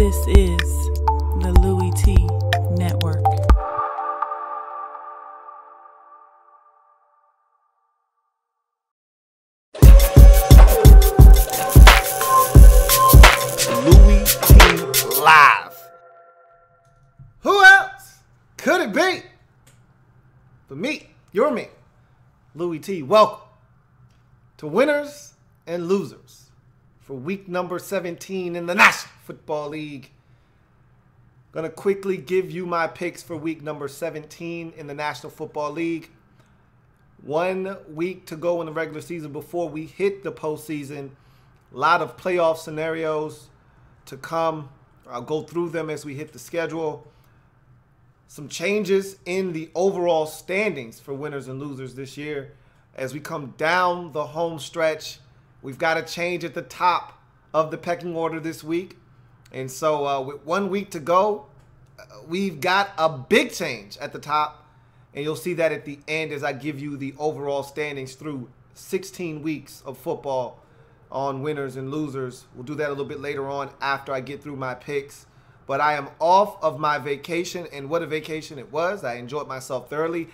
This is the Louie T Network. Louie T Live. Who else could it be but me, your me, Louie T? Welcome to Winners and Losers for week number 17 in the National Football League. Gonna quickly give you my picks for week number 17 in the National Football League. 1 week to go in the regular season before we hit the postseason. A lot of playoff scenarios to come. I'll go through them as we hit the schedule. Some changes in the overall standings for winners and losers this year. As we come down the home stretch, we've got a change at the top of the pecking order this week. And so with 1 week to go, we've got a big change at the top. And you'll see that at the end as I give you the overall standings through 16 weeks of football on winners and losers. We'll do that a little bit later on after I get through my picks. But I am off of my vacation, and what a vacation it was. I enjoyed myself thoroughly.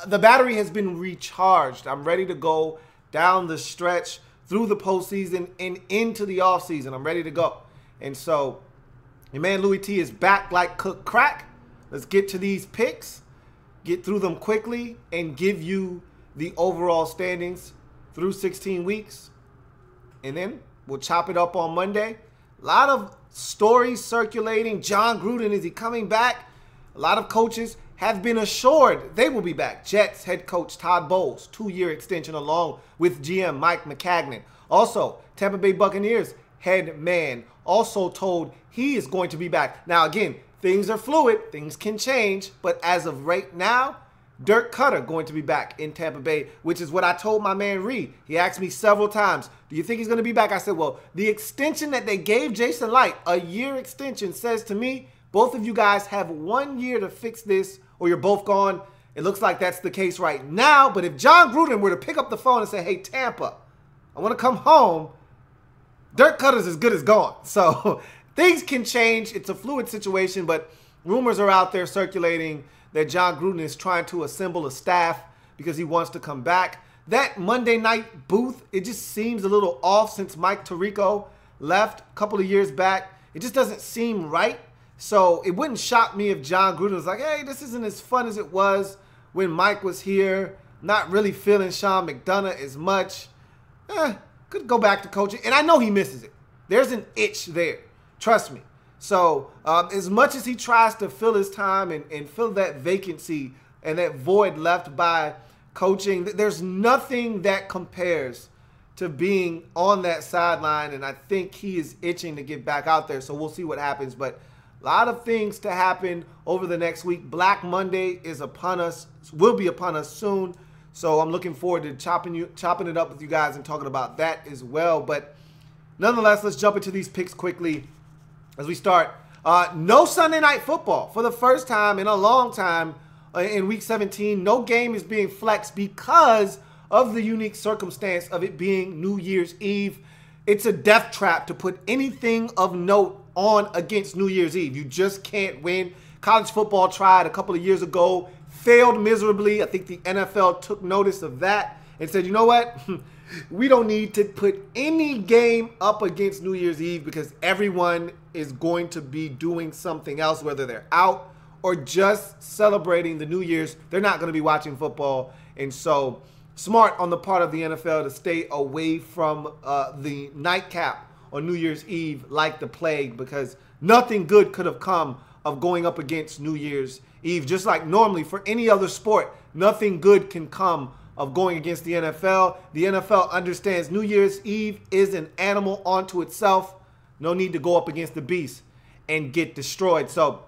The battery has been recharged. I'm ready to go down the stretch through the postseason and into the offseason. I'm ready to go. And so your man Louie T is back like cooked crack. Let's get to these picks, get through them quickly, and give you the overall standings through 16 weeks. And then we'll chop it up on Monday. A lot of stories circulating. John Gruden, is he coming back? A lot of coaches have been assured they will be back. Jets head coach Todd Bowles, 2-year extension along with GM Mike McCagnon. Also, Tampa Bay Buccaneers head man also told he is going to be back. Now, again, things are fluid. Things can change. But as of right now, Dirk Cutter going to be back in Tampa Bay, which is what I told my man Reed. He asked me several times, do you think he's going to be back? I said, well, the extension that they gave Jason Light, a year extension, says to me, both of you guys have 1 year to fix this or you're both gone. It looks like that's the case right now. But if John Gruden were to pick up the phone and say, hey, Tampa, I want to come home, Dirk Cutter's as good as gone. So things can change. It's a fluid situation, but rumors are out there circulating that John Gruden is trying to assemble a staff because he wants to come back. That Monday night booth, it just seems a little off since Mike Tirico left a couple of years back. It just doesn't seem right. So it wouldn't shock me if John Gruden was like, hey, this isn't as fun as it was when Mike was here. Not really feeling Sean McDonough as much. Could go back to coaching. And I know he misses it. There's an itch there. Trust me. So as much as he tries to fill his time and fill that vacancy and that void left by coaching, there's nothing that compares to being on that sideline. And I think he is itching to get back out there. So we'll see what happens. But a lot of things to happen over the next week. Black Monday is upon us, will be upon us soon. So I'm looking forward to chopping it up with you guys and talking about that as well. But nonetheless, let's jump into these picks quickly. As we start, no Sunday night football for the first time in a long time in week 17. No game is being flexed because of the unique circumstance of it being New Year's Eve. It's a death trap to put anything of note on against New Year's Eve. You just can't win. College football tried a couple of years ago, failed miserably. I think the NFL took notice of that and said, you know what? We don't need to put any game up against New Year's Eve because everyone is going to be doing something else, whether they're out or just celebrating the New Year's. They're not going to be watching football. And so smart on the part of the NFL to stay away from the nightcap on New Year's Eve like the plague, because nothing good could have come of going up against New Year's Eve. Just like normally for any other sport, nothing good can come of going against the NFL. The NFL understands New Year's Eve is an animal unto itself. No need to go up against the beast and get destroyed. So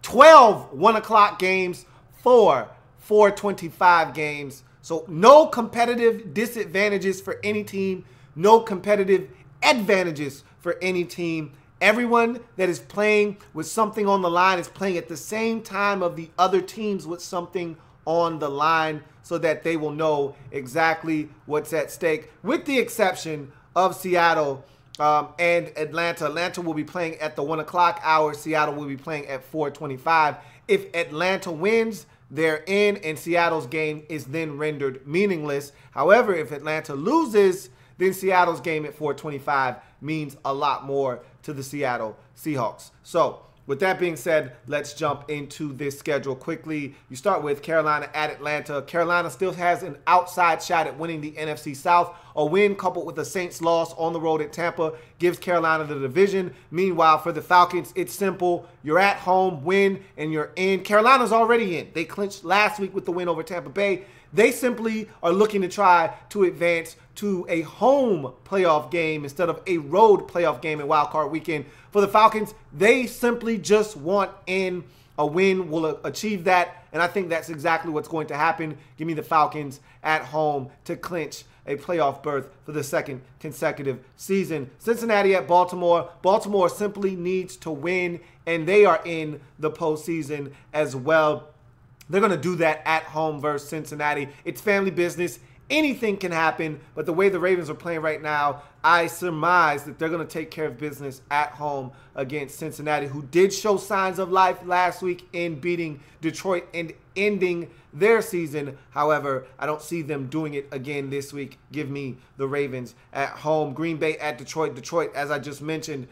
12 1 o'clock games, 4 4:25 games. So no competitive disadvantages for any team, no competitive advantages for any team. Everyone that is playing with something on the line is playing at the same time of the other teams with something on the line, so that they will know exactly what's at stake, with the exception of Seattle and Atlanta. Atlanta will be playing at the 1 o'clock hour. Seattle will be playing at 4:25. If Atlanta wins, they're in, and Seattle's game is then rendered meaningless. However, if Atlanta loses, then Seattle's game at 4:25 means a lot more to the Seattle Seahawks. So, with that being said, let's jump into this schedule quickly. You start with Carolina at Atlanta. Carolina still has an outside shot at winning the NFC South. A win coupled with a Saints loss on the road at Tampa gives Carolina the division. Meanwhile, for the Falcons, it's simple. You're at home, win, and you're in. Carolina's already in. They clinched last week with the win over Tampa Bay. They simply are looking to try to advance to a home playoff game instead of a road playoff game in Wild Card Weekend. For the Falcons, they simply just want in. A win will achieve that, and I think that's exactly what's going to happen. Give me the Falcons at home to clinch a playoff berth for the second consecutive season. Cincinnati at Baltimore. Baltimore simply needs to win, and they are in the postseason as well. They're going to do that at home versus Cincinnati. It's family business. Anything can happen, but the way the Ravens are playing right now, I surmise that they're going to take care of business at home against Cincinnati, who did show signs of life last week in beating Detroit and ending their season. However, I don't see them doing it again this week. Give me the Ravens at home. Green Bay at Detroit. Detroit, as I just mentioned,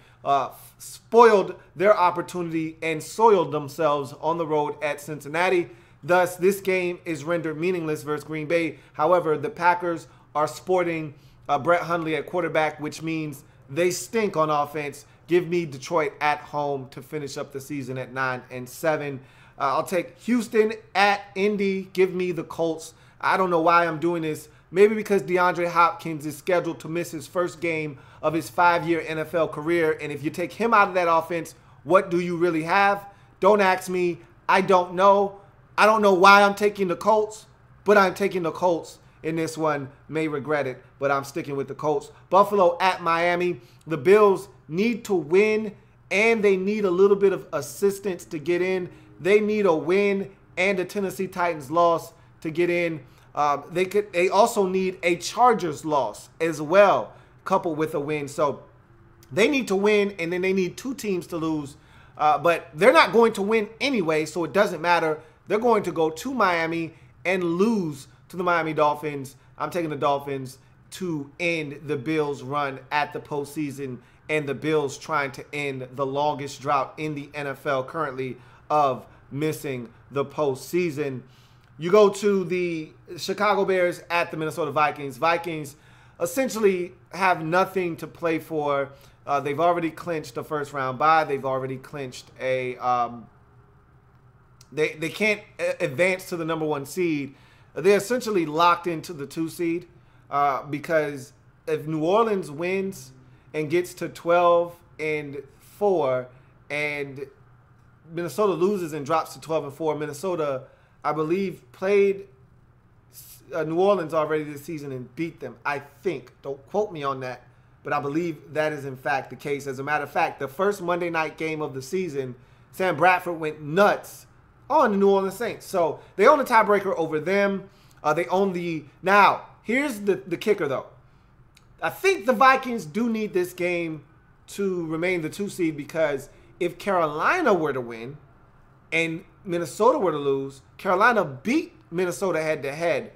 spoiled their opportunity and soiled themselves on the road at Cincinnati. Thus, this game is rendered meaningless versus Green Bay. However, the Packers are sporting Brett Hundley at quarterback, which means they stink on offense. Give me Detroit at home to finish up the season at 9-7. I'll take Houston at Indy. Give me the Colts. I don't know why I'm doing this. Maybe because DeAndre Hopkins is scheduled to miss his first game of his 5-year NFL career. And if you take him out of that offense, what do you really have? Don't ask me. I don't know. I don't know why I'm taking the Colts, but I'm taking the Colts in this one. May regret it, but I'm sticking with the Colts. Buffalo at Miami. The Bills need to win, and they need a little bit of assistance to get in. They need a win and a Tennessee Titans loss to get in. They also need a Chargers loss as well, coupled with a win. So they need to win, and then they need two teams to lose. But they're not going to win anyway, so it doesn't matter. They're going to go to Miami and lose to the Miami Dolphins. I'm taking the Dolphins to end the Bills' run at the postseason, and the Bills trying to end the longest drought in the NFL currently of missing the postseason. You go to the Chicago Bears at the Minnesota Vikings. Vikings essentially have nothing to play for. They've already clinched a first-round bye. They've already clinched a They can't advance to the number 1 seed. They're essentially locked into the 2 seed because if New Orleans wins and gets to 12-4 and Minnesota loses and drops to 12-4, Minnesota, I believe, played New Orleans already this season and beat them. I think. Don't quote me on that, but I believe that is in fact the case. As a matter of fact, the first Monday night game of the season, Sam Bradford went nuts on the New Orleans Saints. So they own the tiebreaker over them. They own the... Now, here's the kicker, though. I think the Vikings do need this game to remain the 2 seed because if Carolina were to win and Minnesota were to lose, Carolina beat Minnesota head-to-head,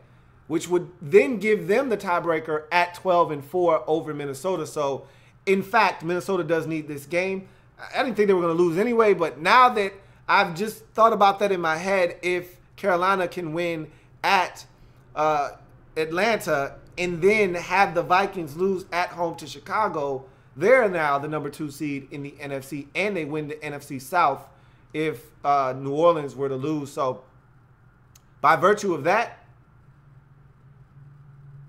which would then give them the tiebreaker at 12-4 over Minnesota. So, in fact, Minnesota does need this game. I didn't think they were going to lose anyway, but now that I've just thought about that in my head, if Carolina can win at Atlanta and then have the Vikings lose at home to Chicago, they're now the number 2 seed in the NFC, and they win the NFC South if New Orleans were to lose. So by virtue of that,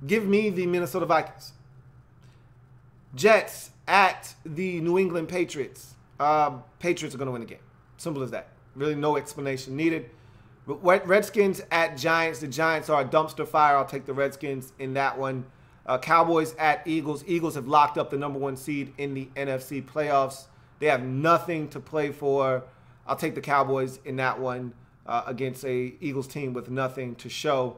give me the Minnesota Vikings. Jets at the New England Patriots. Patriots are going to win the game. Simple as that. Really no explanation needed. But Redskins at Giants. The Giants are a dumpster fire. I'll take the Redskins in that one. Cowboys at Eagles. Eagles have locked up the number 1 seed in the NFC playoffs. They have nothing to play for. I'll take the Cowboys in that one against a Eagles team with nothing to show.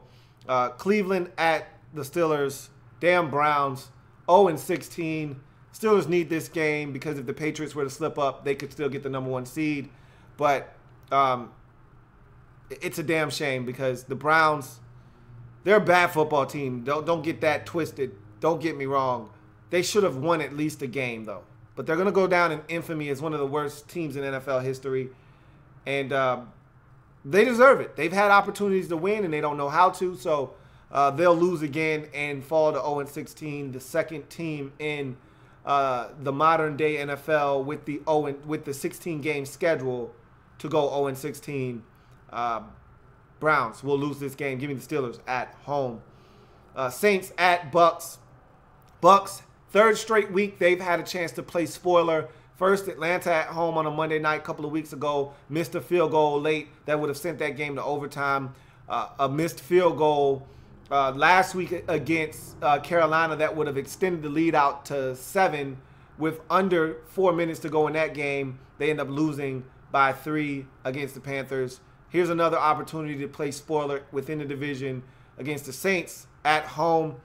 Cleveland at the Steelers. Damn Browns. 0-16. Steelers need this game because if the Patriots were to slip up, they could still get the number 1 seed. But it's a damn shame because the Browns, they're a bad football team. Don't get that twisted. Don't get me wrong. They should have won at least a game, though. But they're going to go down in infamy as one of the worst teams in NFL history. And they deserve it. They've had opportunities to win, and they don't know how to. So they'll lose again and fall to 0-16, the second team in the modern-day NFL with the 16-game schedule to go 0-16. Browns will lose this game. Give me the Steelers at home. Saints at Bucks. Bucks, third straight week they've had a chance to play spoiler. First, Atlanta at home on a Monday night a couple of weeks ago. Missed a field goal late. That would have sent that game to overtime. A missed field goal last week against Carolina that would have extended the lead out to 7 with under 4 minutes to go in that game. They end up losing by 3 against the Panthers. Here's another opportunity to play spoiler within the division against the Saints at home.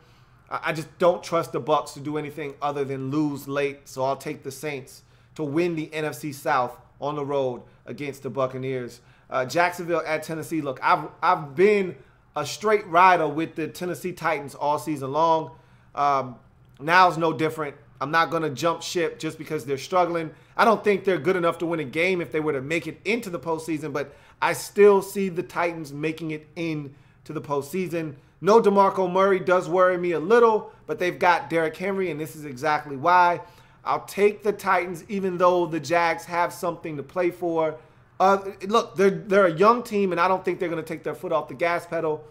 I just don't trust the Bucs to do anything other than lose late, so I'll take the Saints to win the NFC South on the road against the Buccaneers. Jacksonville at Tennessee. Look, I've been a straight rider with the Tennessee Titans all season long. Now it's no different. I'm not going to jump ship just because they're struggling. I don't think they're good enough to win a game if they were to make it into the postseason, but I still see the Titans making it into the postseason. No DeMarco Murray does worry me a little, but they've got Derrick Henry, and this is exactly why. I'll take the Titans even though the Jags have something to play for. Look, they're a young team, and I don't think they're going to take their foot off the gas pedal.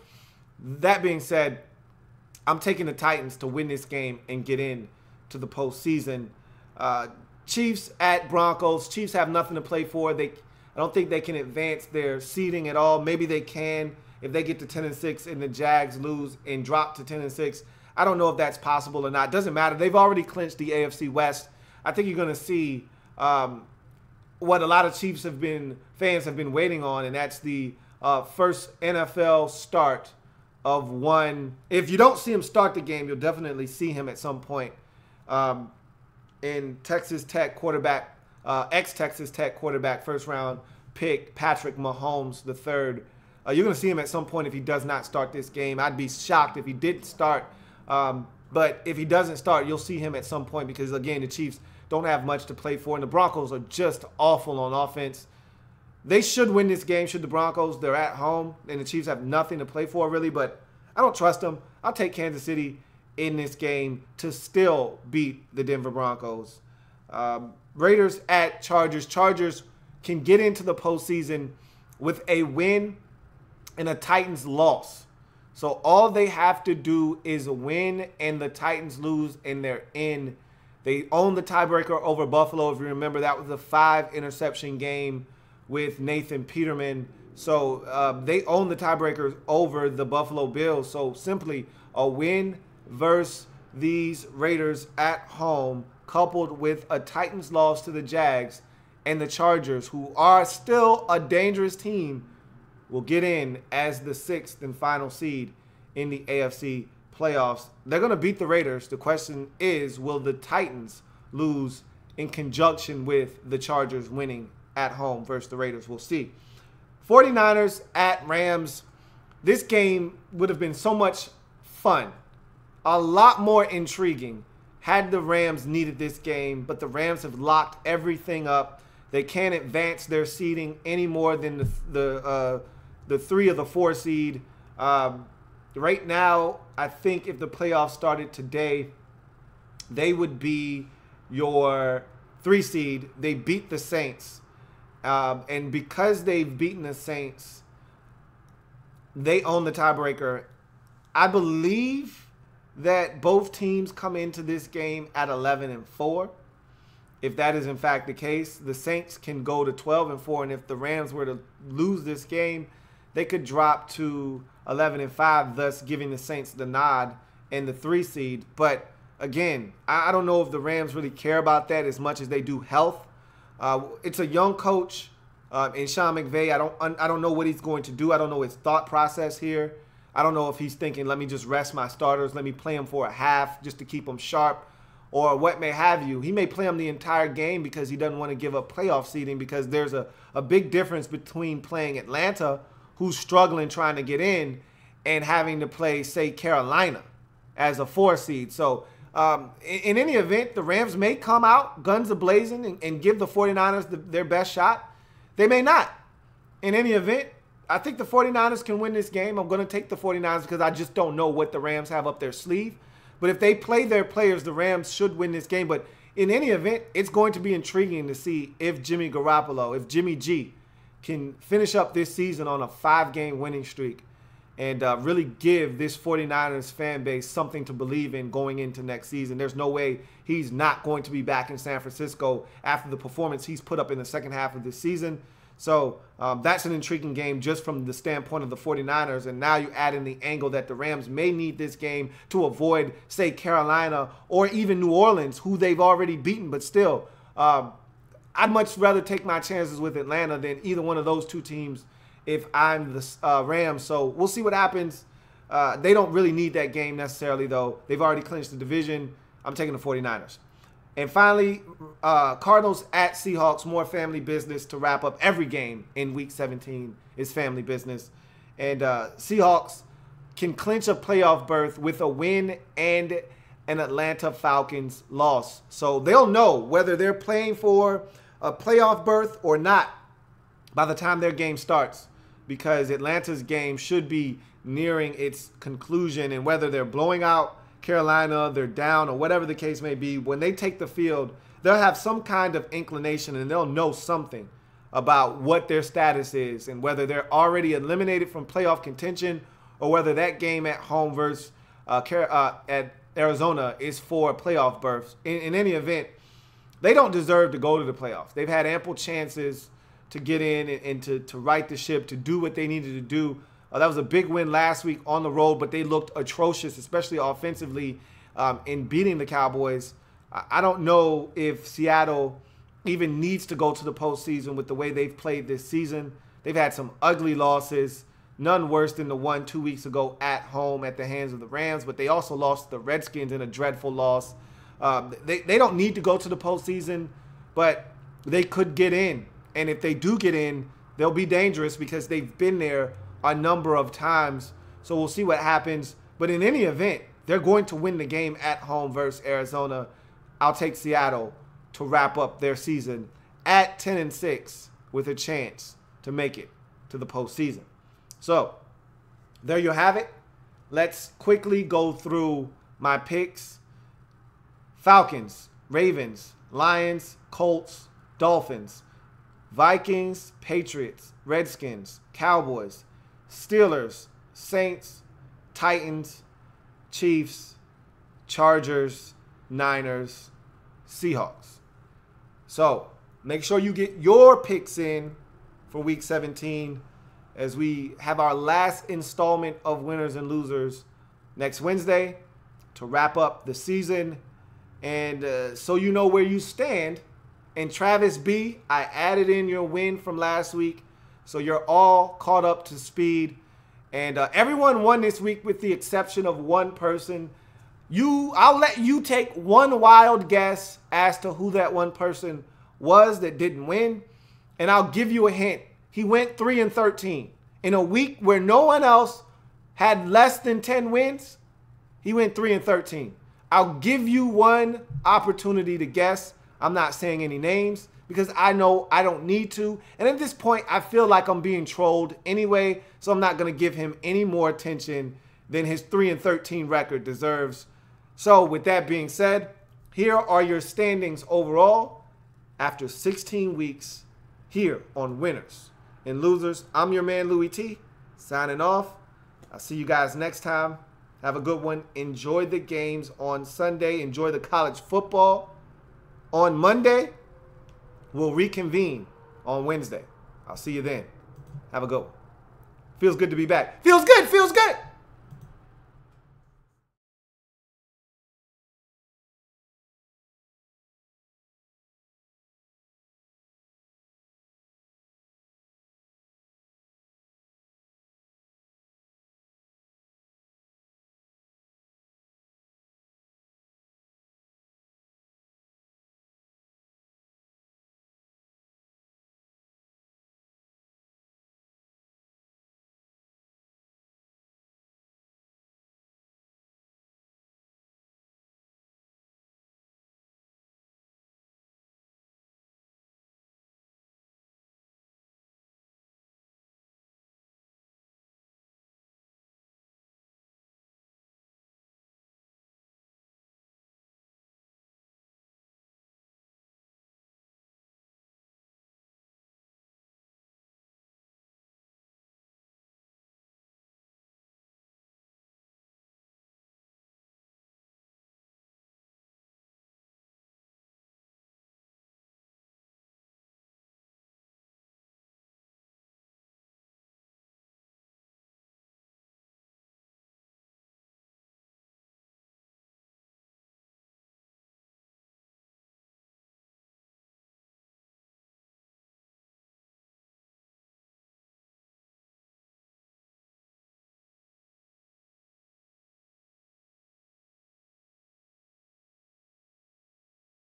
That being said, I'm taking the Titans to win this game and get in to the postseason. Chiefs at Broncos. Chiefs have nothing to play for. I don't think they can advance their seeding at all. Maybe they can if they get to 10-6 and the Jags lose and drop to 10-6. I don't know if that's possible or not. Doesn't matter. They've already clinched the AFC West. I think you're going to see what a lot of Chiefs fans have been waiting on, and that's the first NFL start of one. If you don't see him start the game, you'll definitely see him at some point. In Texas Tech quarterback, ex-Texas Tech quarterback, first-round pick, Patrick Mahomes III. You're going to see him at some point if he does not start this game. I'd be shocked if he didn't start. But if he doesn't start, you'll see him at some point because, again, the Chiefs don't have much to play for, and the Broncos are just awful on offense. They should win this game, should the Broncos. They're at home, and the Chiefs have nothing to play for, really, but I don't trust them. I'll take Kansas City in this game to still beat the Denver Broncos. Raiders at Chargers. Chargers can get into the postseason with a win and a Titans loss. So all they have to do is win and the Titans lose and they're in. They own the tiebreaker over Buffalo. If you remember, that was a 5-interception game with Nathan Peterman. So they own the tiebreakers over the Buffalo Bills. So simply a win versus these Raiders at home coupled with a Titans loss to the Jags and the Chargers, who are still a dangerous team, will get in as the 6th and final seed in the AFC playoffs. They're going to beat the Raiders. The question is, will the Titans lose in conjunction with the Chargers winning at home versus the Raiders? We'll see. 49ers at Rams. This game would have been so much fun, a lot more intriguing had the Rams needed this game, but the Rams have locked everything up. They can't advance their seeding any more than the 3 or the 4 seed. Right now, I think if the playoffs started today, they would be your 3 seed. They beat the Saints. And because they've beaten the Saints, they own the tiebreaker. I believe that both teams come into this game at 11-4. If that is in fact the case, the Saints can go to 12-4, and if the Rams were to lose this game, they could drop to 11-5, thus giving the Saints the nod and the 3 seed. But again, I don't know if the Rams really care about that as much as they do health. It's a young coach in Sean McVay. I don't know what he's going to do. I don't know his thought process here. I don't know if he's thinking, let me just rest my starters, let me play them for a half just to keep them sharp, or what may have you. He may play him the entire game because he doesn't want to give up playoff seeding, because there's a big difference between playing Atlanta, who's struggling trying to get in, and having to play, say, Carolina as a 4 seed. So in any event, the Rams may come out guns a-blazing and give the 49ers their best shot. They may not. In any event, I think the 49ers can win this game. I'm going to take the 49ers because I just don't know what the Rams have up their sleeve. But if they play their players, the Rams should win this game. But in any event, it's going to be intriguing to see if Jimmy Garoppolo, if Jimmy G, can finish up this season on a 5-game winning streak and really give this 49ers fan base something to believe in going into next season. There's no way he's not going to be back in San Francisco after the performance he's put up in the second half of this season. So that's an intriguing game just from the standpoint of the 49ers. And now you add in the angle that the Rams may need this game to avoid, say, Carolina or even New Orleans, who they've already beaten. But still, I'd much rather take my chances with Atlanta than either one of those two teams if I'm the Rams. So we'll see what happens. They don't really need that game necessarily, though. They've already clinched the division. I'm taking the 49ers. And finally, Cardinals at Seahawks, more family business to wrap up every game in Week 17 is family business. And Seahawks can clinch a playoff berth with a win and an Atlanta Falcons loss. So they'll know whether they're playing for a playoff berth or not by the time their game starts, because Atlanta's game should be nearing its conclusion. And whether they're blowing out Carolina, they're down, or whatever the case may be, when they take the field, they'll have some kind of inclination and they'll know something about what their status is and whether they're already eliminated from playoff contention or whether that game at home versus at Arizona is for a playoff berth. In any event, they don't deserve to go to the playoffs. They've had ample chances to get in and to right the ship, to do what they needed to do. That was a big win last week on the road, but they looked atrocious, especially offensively, in beating the Cowboys. I don't know if Seattle even needs to go to the postseason with the way they've played this season. They've had some ugly losses, none worse than the one 2 weeks ago at home at the hands of the Rams, but they also lost the Redskins in a dreadful loss. They don't need to go to the postseason, but they could get in. And if they do get in, they'll be dangerous because they've been there a number of times. So we'll see what happens. But in any event, they're going to win the game at home versus Arizona. I'll take Seattle to wrap up their season at 10-6 with a chance to make it to the postseason. So there you have it. Let's quickly go through my picks. Falcons, Ravens, Lions, Colts, Dolphins, Vikings, Patriots, Redskins, Cowboys, Steelers, Saints, Titans, Chiefs, Chargers, Niners, Seahawks. So make sure you get your picks in for Week 17 as we have our last installment of Winners and Losers next Wednesday to wrap up the season. And so you know where you stand. And Travis B, I added in your win from last week, so you're all caught up to speed. And everyone won this week with the exception of one person. I'll let you take one wild guess as to who that one person was that didn't win. And I'll give you a hint. He went 3-13. In a week where no one else had less than 10 wins, he went 3-13. I'll give you one opportunity to guess. I'm not saying any names because I know I don't need to. And at this point, I feel like I'm being trolled anyway, so I'm not going to give him any more attention than his 3-13 record deserves. So with that being said, here are your standings overall after 16 weeks here on Winners and Losers. I'm your man, Louie T, signing off. I'll see you guys next time. Have a good one. Enjoy the games on Sunday. Enjoy the college football. On Monday, we'll reconvene on Wednesday. I'll see you then. Have a good one. Feels good to be back. Feels good. Feels good.